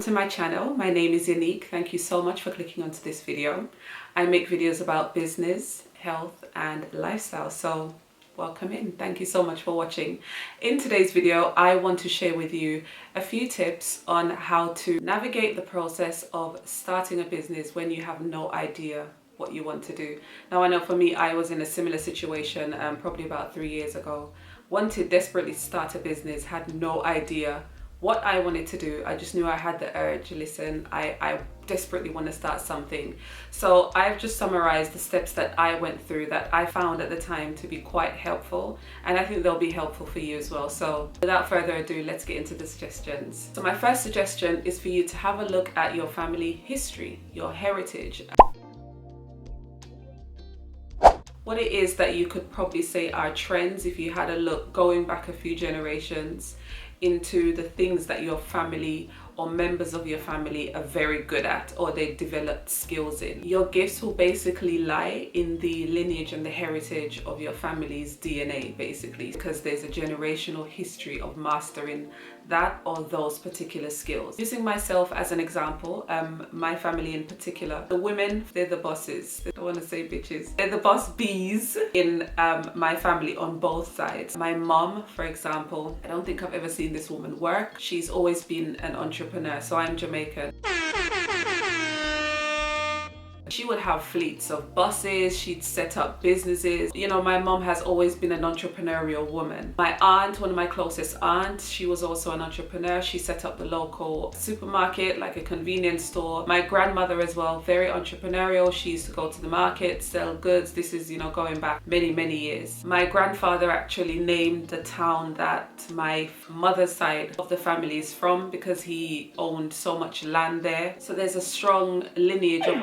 To my channel. My name is Yanike. Thank you so much for clicking onto this video. I make videos about business, health and lifestyle, so welcome in. Thank you so much for watching. In today's video, I want to share with you a few tips on how to navigate the process of starting a business when you have no idea what you want to do. Now, I know for me, I was in a similar situation probably about 3 years ago. Wanted desperately to start a business, had no idea what I wanted to do. I just knew I had the urge. Listen, I desperately want to start something. So I've just summarized the steps that I went through that I found at the time to be quite helpful, and I think they'll be helpful for you as well. So without further ado, let's get into the suggestions. So my first suggestion is for you to have a look at your family history, your heritage. What it is that you could probably say are trends if you had a look going back a few generations into the things that your family or members of your family are very good at, or they developed skills in. Your gifts will basically lie in the lineage and the heritage of your family's DNA, basically, because there's a generational history of mastering that or those particular skills. Using myself as an example, my family in particular, the women, they're the bosses. I don't want to say bitches. They're the boss bees in my family on both sides. My mom, for example, I don't think I've ever seen this woman work. She's always been an entrepreneur. So I'm Jamaican. She would have fleets of buses, she'd set up businesses. You know, my mom has always been an entrepreneurial woman. My aunt, one of my closest aunts, she was also an entrepreneur. She set up the local supermarket, like a convenience store. My grandmother as well, very entrepreneurial. She used to go to the market, sell goods. This is, going back many, many years. My grandfather actually named the town that my mother's side of the family is from because he owned so much land there. So there's a strong lineage of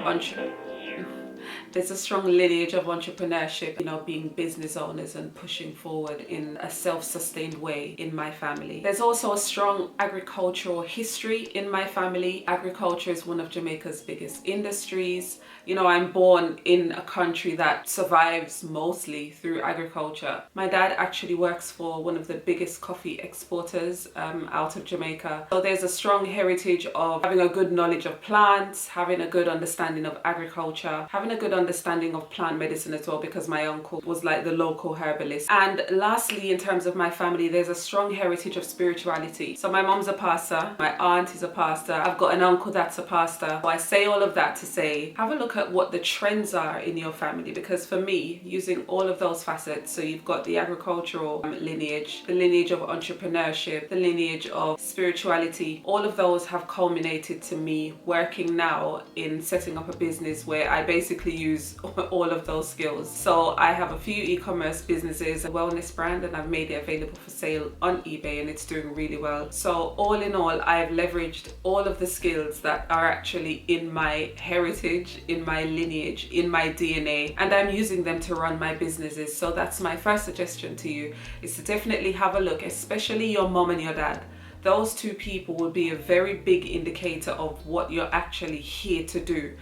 entrepreneurship, being business owners and pushing forward in a self-sustained way in my family. There's also a strong agricultural history in my family. Agriculture is one of Jamaica's biggest industries. I'm born in a country that survives mostly through agriculture. My dad actually works for one of the biggest coffee exporters out of Jamaica. So there's a strong heritage of having a good knowledge of plants, having a good understanding of agriculture, having a good understanding of plant medicine as well, because my uncle was like the local herbalist. And lastly, in terms of my family, there's a strong heritage of spirituality. So my mom's a pastor, my aunt is a pastor, I've got an uncle that's a pastor. So I say all of that to say, have a look at what the trends are in your family, because for me, using all of those facets, so you've got the agricultural lineage, the lineage of entrepreneurship, the lineage of spirituality, all of those have culminated to me working now in setting up a business where I basically use all of those skills. So I have a few e-commerce businesses, a wellness brand, and I've made it available for sale on eBay, and it's doing really well. So all in all, I've leveraged all of the skills that are actually in my heritage, in my lineage, in my DNA, and I'm using them to run my businesses. So that's my first suggestion to you, is to definitely have a look, especially your mom and your dad. Those two people will be a very big indicator of what you're actually here to do.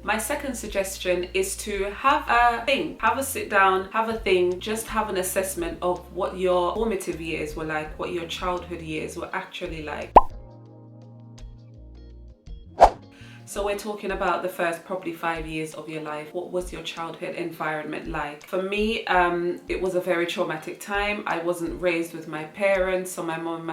My second suggestion is to have a sit down, have a think, just have an assessment of what your formative years were like, what your childhood years were actually like. So we're talking about the first probably 5 years of your life. What was your childhood environment like? For me, it was a very traumatic time. I wasn't raised with my parents, so my mom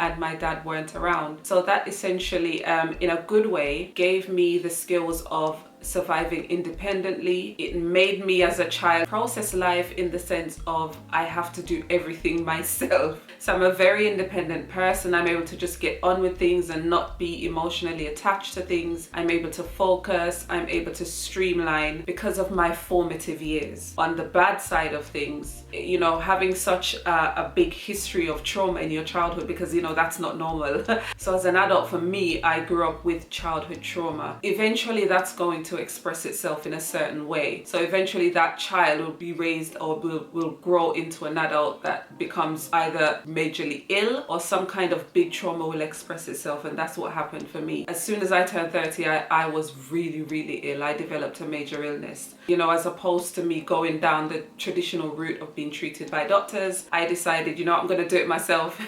and my dad weren't around. So that essentially, in a good way, gave me the skills of surviving independently. It made me as a child process life in the sense of I have to do everything myself. So I'm a very independent person. I'm able to just get on with things and not be emotionally attached to things. I'm able to focus. I'm able to streamline because of my formative years. On the bad side of things, having such a big history of trauma in your childhood, because that's not normal. So as an adult, for me, I grew up with childhood trauma. Eventually that's going to express itself in a certain way. So eventually that child will be raised or will grow into an adult that becomes either majorly ill or some kind of big trauma will express itself, and that's what happened for me. As soon as I turned 30, I was really, really ill. I developed a major illness. As opposed to me going down the traditional route of being treated by doctors, I decided, I'm going to do it myself.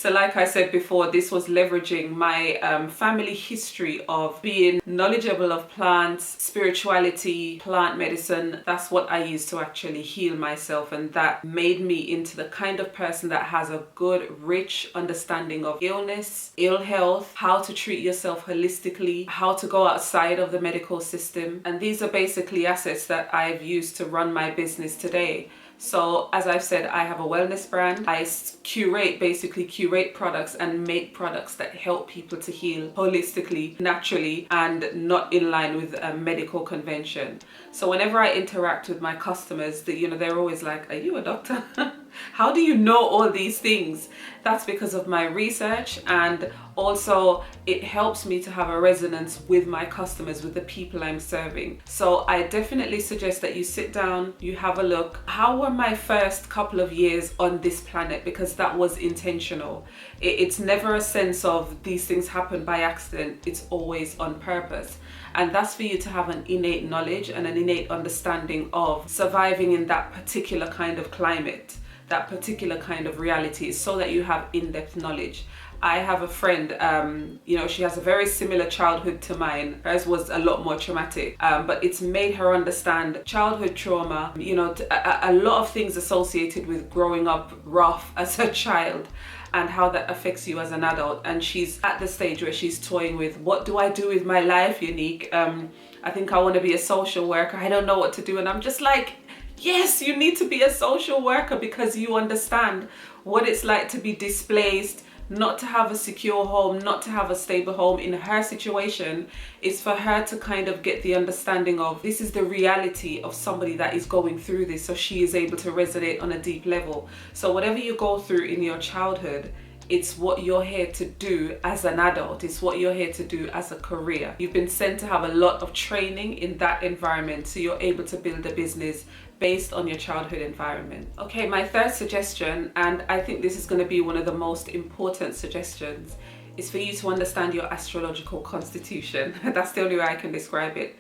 So like I said before, this was leveraging my family history of being knowledgeable of plants, spirituality, plant medicine. That's what I used to actually heal myself, and that made me into the kind of person that has a good, rich understanding of illness, ill health, how to treat yourself holistically, how to go outside of the medical system. And these are basically assets that I've used to run my business today. So as I've said, I have a wellness brand. I basically curate products and make products that help people to heal holistically, naturally, and not in line with a medical convention. So whenever I interact with my customers, they're always like, "Are you a doctor?" How do you know all these things? That's because of my research, and also it helps me to have a resonance with my customers, with the people I'm serving. So I definitely suggest that you sit down, you have a look. How were my first couple of years on this planet? Because that was intentional. It's never a sense of these things happen by accident. It's always on purpose. And that's for you to have an innate knowledge and an innate understanding of surviving in that particular kind of climate, that particular kind of reality, so that you have in-depth knowledge. I have a friend, she has a very similar childhood to mine. Hers was a lot more traumatic, but it's made her understand childhood trauma, a lot of things associated with growing up rough as a child, and how that affects you as an adult. And she's at the stage where she's toying with, what do I do with my life, Yanike? I think I want to be a social worker. I don't know what to do. And I'm just like, yes, you need to be a social worker, because you understand what it's like to be displaced, not to have a secure home, not to have a stable home. In her situation, it's for her to kind of get the understanding of, this is the reality of somebody that is going through this, so she is able to resonate on a deep level. So whatever you go through in your childhood, it's what you're here to do as an adult. It's what you're here to do as a career. You've been sent to have a lot of training in that environment, so you're able to build a business based on your childhood environment. Okay, my third suggestion, and I think this is going to be one of the most important suggestions, is for you to understand your astrological constitution. That's the only way I can describe it.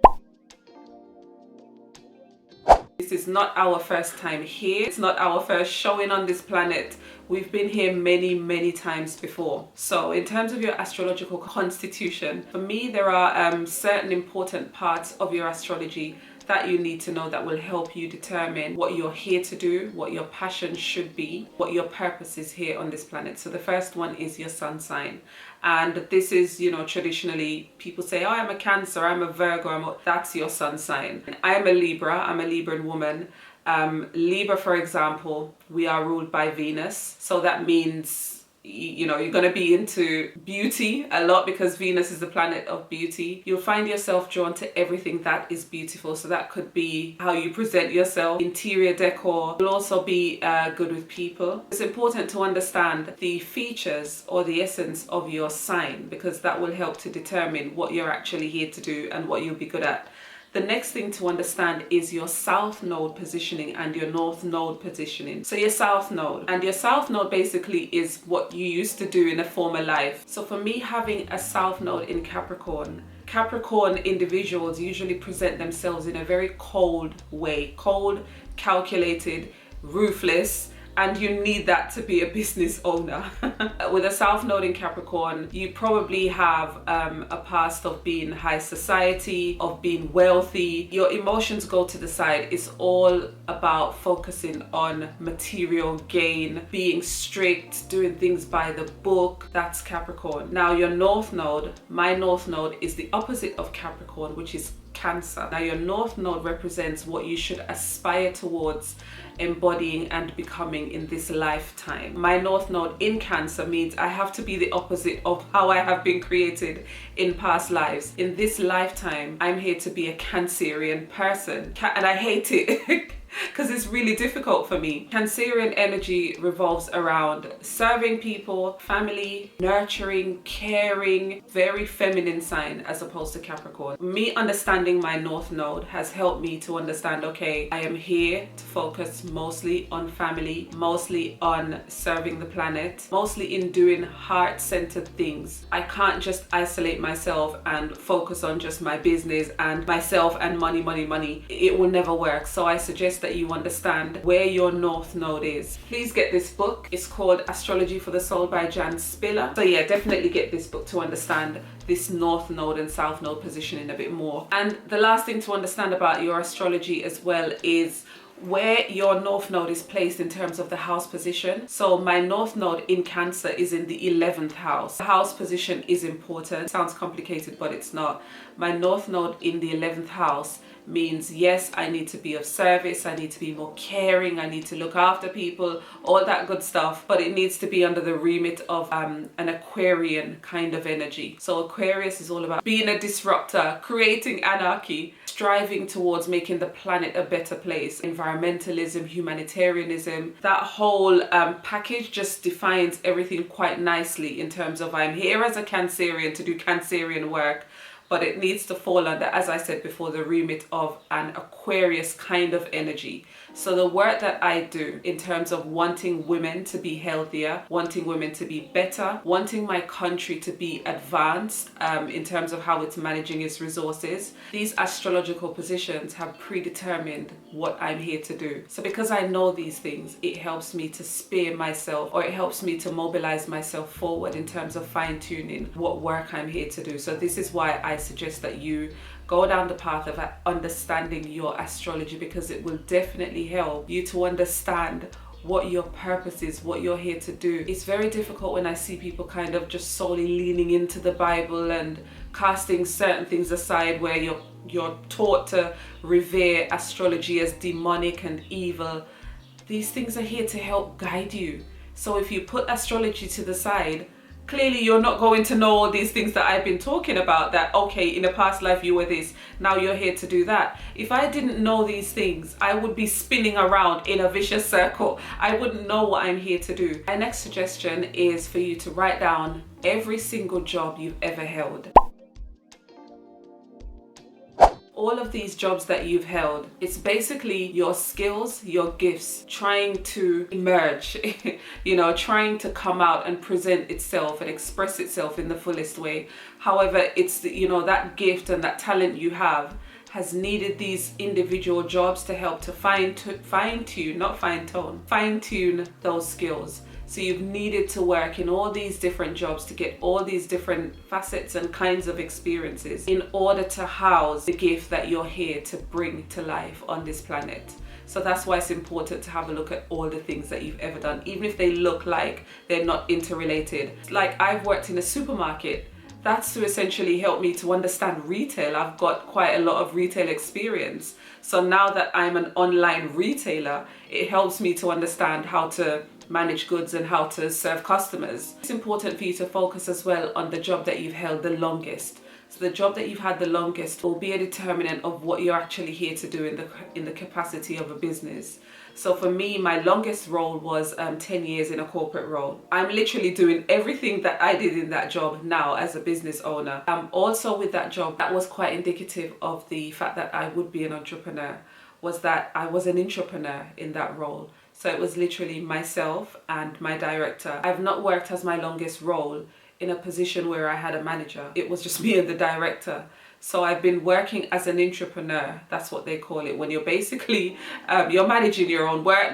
This is not our first time here. It's not our first showing on this planet. We've been here many, many times before. So in terms of your astrological constitution, for me, there are certain important parts of your astrology that you need to know that will help you determine what you're here to do, what your passion should be, what your purpose is here on this planet. So the first one is your sun sign. And this is, traditionally people say, oh, I'm a Cancer, I'm a Virgo, that's your sun sign. I am a Libra, I'm a Libran woman. Libra, for example, we are ruled by Venus. So that means, you're going to be into beauty a lot, because Venus is the planet of beauty. You'll find yourself drawn to everything that is beautiful. So that could be how you present yourself, interior decor. You'll also be good with people. It's important to understand the features or the essence of your sign, because that will help to determine what you're actually here to do and what you'll be good at. The next thing to understand is your south node positioning and your north node positioning. So your south node, and your south node basically is what you used to do in a former life. So for me, having a south node in Capricorn individuals usually present themselves in a very cold way, cold, calculated, ruthless, and you need that to be a business owner. With a south node in Capricorn, you probably have a past of being high society, of being wealthy. Your emotions go to the side. It's all about focusing on material gain, being strict, doing things by the book. That's Capricorn. Now your north node, my north node, is the opposite of Capricorn, which is Cancer. Now your north node represents what you should aspire towards embodying and becoming in this lifetime. My north node in Cancer means I have to be the opposite of how I have been created in past lives. In this lifetime, I'm here to be a Cancerian person, and I hate it. Because it's really difficult for me. Cancerian energy revolves around serving people, family, nurturing, caring, very feminine sign as opposed to Capricorn. Me understanding my north node has helped me to understand, okay, I am here to focus mostly on family, mostly on serving the planet, mostly in doing heart-centered things. I can't just isolate myself and focus on just my business and myself and money. It will never work. So I suggest that you understand where your North Node is. Please get this book. It's called Astrology for the Soul by Jan Spiller. So yeah, definitely get this book to understand this North Node and South Node positioning a bit more. And the last thing to understand about your astrology as well is where your North Node is placed in terms of the house position. So my North Node in Cancer is in the 11th house. The house position is important. Sounds complicated, but it's not. My North Node in the 11th house means, yes, I need to be of service, I need to be more caring, I need to look after people, all that good stuff, but it needs to be under the remit of an Aquarian kind of energy. So Aquarius is all about being a disruptor, creating anarchy, striving towards making the planet a better place. Environmentalism, humanitarianism, that whole package just defines everything quite nicely in terms of I'm here as a Cancerian to do Cancerian work, but it needs to fall under, as I said before, the remit of an Aquarius kind of energy. So the work that I do in terms of wanting women to be healthier, wanting women to be better, wanting my country to be advanced in terms of how it's managing its resources, these astrological positions have predetermined what I'm here to do. So because I know these things, it helps me to spear myself, or it helps me to mobilize myself forward in terms of fine-tuning what work I'm here to do. So this is why I suggest that you go down the path of understanding your astrology, because it will definitely help you to understand what your purpose is, what you're here to do. It's very difficult when I see people kind of just solely leaning into the Bible and casting certain things aside, where you're taught to revere astrology as demonic and evil. These things are here to help guide you. So if you put astrology to the side, clearly you're not going to know all these things that I've been talking about, that okay, in a past life you were this, now you're here to do that. If I didn't know these things, I would be spinning around in a vicious circle. I wouldn't know what I'm here to do. My next suggestion is for you to write down every single job you've ever held. All of these jobs that you've held, it's basically your skills, your gifts trying to emerge, trying to come out and present itself and express itself in the fullest way. However, it's that gift and that talent you have has needed these individual jobs to help to fine-tune those skills. So you've needed to work in all these different jobs to get all these different facets and kinds of experiences in order to house the gift that you're here to bring to life on this planet. So that's why it's important to have a look at all the things that you've ever done, even if they look like they're not interrelated. Like I've worked in a supermarket. That's to essentially help me to understand retail. I've got quite a lot of retail experience. So now that I'm an online retailer, it helps me to understand how to manage goods and how to serve customers. It's important for you to focus as well on the job that you've held the longest. So the job that you've had the longest will be a determinant of what you're actually here to do in the capacity of a business. So for me, my longest role was 10 years in a corporate role. I'm literally doing everything that I did in that job now as a business owner. Also with that job, that was quite indicative of the fact that I would be an entrepreneur, was that I was an intrapreneur in that role. So it was literally myself and my director. I've not worked as my longest role in a position where I had a manager. It was just me and the director. So I've been working as an intrapreneur. That's what they call it. When you're basically, you're managing your own work.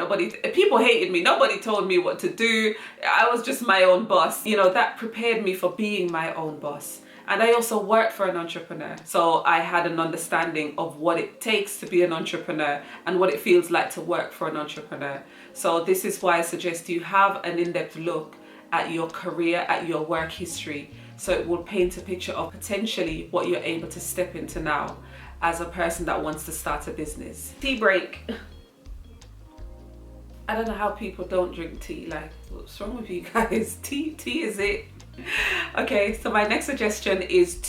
People hated me. Nobody told me what to do. I was just my own boss. That prepared me for being my own boss. And I also worked for an entrepreneur. So I had an understanding of what it takes to be an entrepreneur and what it feels like to work for an entrepreneur. So this is why I suggest you have an in-depth look at your career, at your work history. So it will paint a picture of potentially what you're able to step into now as a person that wants to start a business. Tea break. I don't know how people don't drink tea. Like, what's wrong with you guys? Tea is it. Okay, so my next suggestion is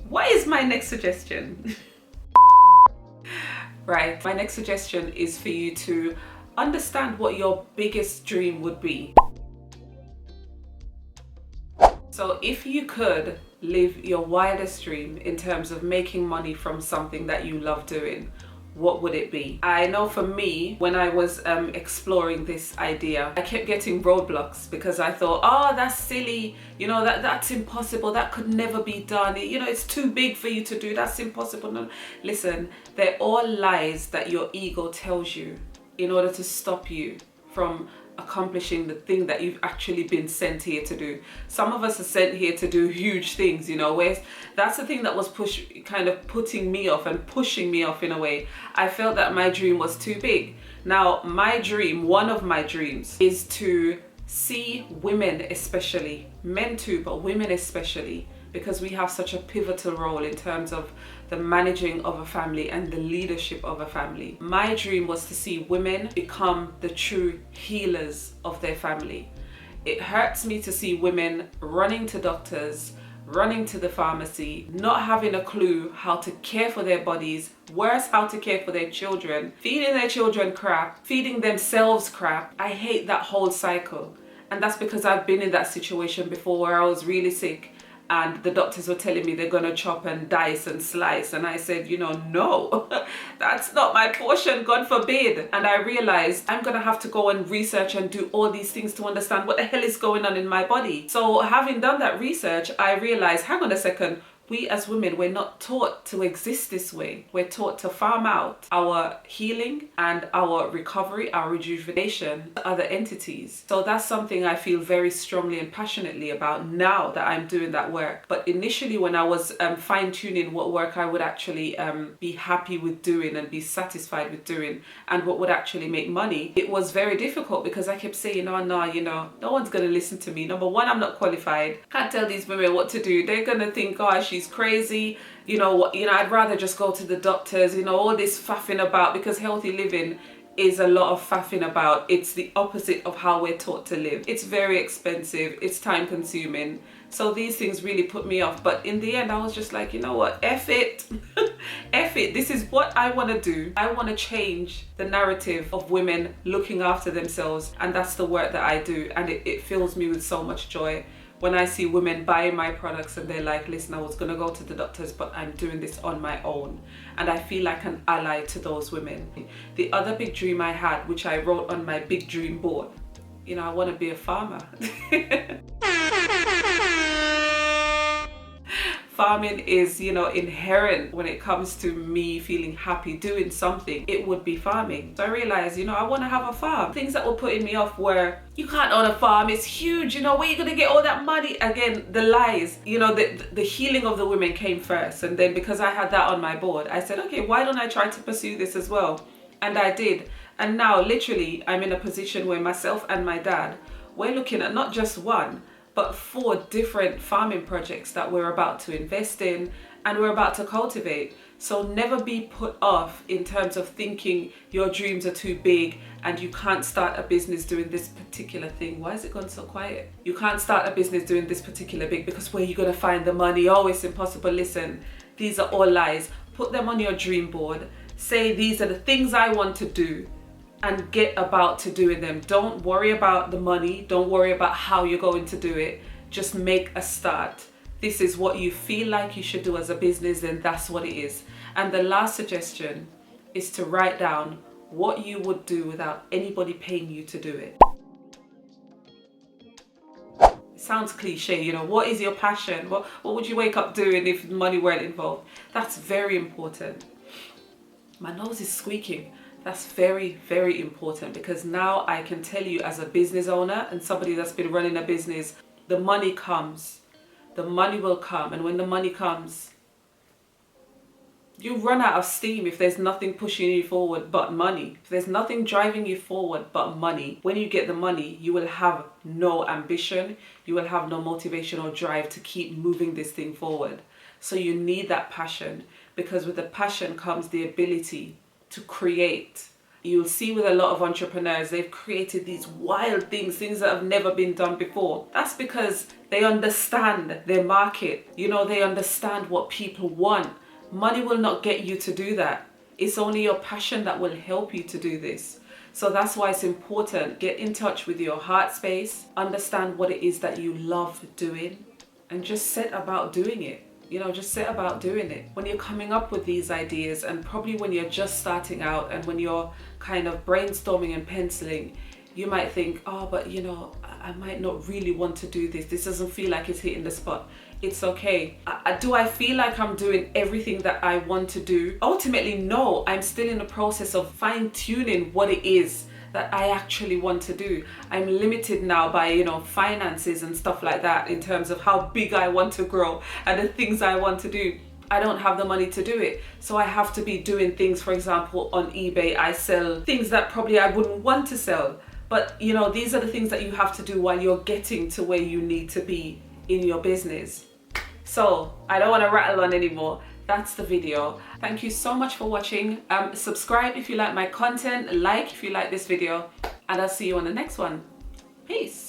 what is my next suggestion? Right, my next suggestion is for you to understand what your biggest dream would be. So if you could live your wildest dream in terms of making money from something that you love doing, what would it be? I know for me, when I was exploring this idea, I kept getting roadblocks because I thought, oh, that's silly, that's impossible, that could never be done, it's too big for you to do, that's impossible. No, listen, they're all lies that your ego tells you in order to stop you from accomplishing the thing that you've actually been sent here to do. Some of us are sent here to do huge things, where that's the thing that was kind of putting me off and pushing me off in a way. I felt that my dream was too big. Now, my dream, one of my dreams, is to see women especially, men too, but women especially, because we have such a pivotal role in terms of the managing of a family and the leadership of a family. My dream was to see women become the true healers of their family. It hurts me to see women running to doctors, running to the pharmacy, not having a clue how to care for their bodies, worse, how to care for their children, feeding their children crap, feeding themselves crap. I hate that whole cycle. And that's because I've been in that situation before where I was really sick and the doctors were telling me they're gonna chop and dice and slice, and I said, no, that's not my portion, God forbid. And I realized I'm gonna have to go and research and do all these things to understand what the hell is going on in my body. So having done that research, I realized, hang on a second, we as women, we're not taught to exist this way. We're taught to farm out our healing and our recovery, our rejuvenation to other entities. So that's something I feel very strongly and passionately about now that I'm doing that work. But initially when I was fine-tuning what work I would actually be happy with doing and be satisfied with doing and what would actually make money, it was very difficult because I kept saying, no, no one's going to listen to me. Number one, I'm not qualified. Can't tell these women what to do. They're going to think, oh, she's crazy, I'd rather just go to the doctors, all this faffing about, because healthy living is a lot of faffing about. It's the opposite of how we're taught to live. It's very expensive, it's time consuming, so these things really put me off. But in the end I was just like, you know what, F it. F it, this is what I want to do. I want to change the narrative of women looking after themselves, and that's the work that I do, and it fills me with so much joy when I see women buying my products and they're like, listen, I was gonna go to the doctors, but I'm doing this on my own. And I feel like an ally to those women. The other big dream I had, which I wrote on my big dream board, I wanna be a farmer. Farming is, inherent when it comes to me feeling happy doing something. It would be farming. So I realized, I want to have a farm. Things that were putting me off were, you can't own a farm, it's huge, where are you going to get all that money? Again, the lies, the healing of the women came first. And then because I had that on my board, I said, okay, why don't I try to pursue this as well? And I did. And now literally I'm in a position where myself and my dad, we're looking at not just one, but 4 different farming projects that we're about to invest in and we're about to cultivate. So never be put off in terms of thinking your dreams are too big and you can't start a business doing this particular thing. Why is it gone so quiet? You can't start a business doing this particular big because where are you going to find the money? Oh, it's impossible. Listen, these are all lies. Put them on your dream board. Say, these are the things I want to do, and get about to doing them. Don't worry about the money. Don't worry about how you're going to do it. Just make a start. This is what you feel like you should do as a business, then that's what it is. And the last suggestion is to write down what you would do without anybody paying you to do it. It sounds cliche, what is your passion? What would you wake up doing if money weren't involved? That's very important. My nose is squeaking. That's very, very important, because now I can tell you as a business owner and somebody that's been running a business, the money comes. The money will come. And when the money comes, you run out of steam if there's nothing pushing you forward but money. If there's nothing driving you forward but money, when you get the money, you will have no ambition. You will have no motivation or drive to keep moving this thing forward. So you need that passion, because with the passion comes the ability to create. You'll see with a lot of entrepreneurs, they've created these wild things that have never been done before. That's because they understand their market. They understand what people want. Money will not get you to do that. It's only your passion that will help you to do this. So that's why it's important. Get in touch with your heart space, understand what it is that you love doing, and just set about doing it. You know, just set about doing it. When you're coming up with these ideas, and probably when you're just starting out and when you're kind of brainstorming and penciling, you might think, oh, but you know, I might not really want to do this. This doesn't feel like it's hitting the spot. It's okay. Do I feel like I'm doing everything that I want to do? Ultimately, no. I'm still in the process of fine-tuning what it is that I actually want to do. I'm limited now by, you know, finances and stuff like that in terms of how big I want to grow and the things I want to do. I don't have the money to do it. So I have to be doing things, for example, on eBay. I sell things that probably I wouldn't want to sell. But, you know, these are the things that you have to do while you're getting to where you need to be in your business. So I don't want to rattle on anymore. That's the video. Thank you so much for watching. Subscribe if you like my content, like if you like this video, and I'll see you on the next one. Peace.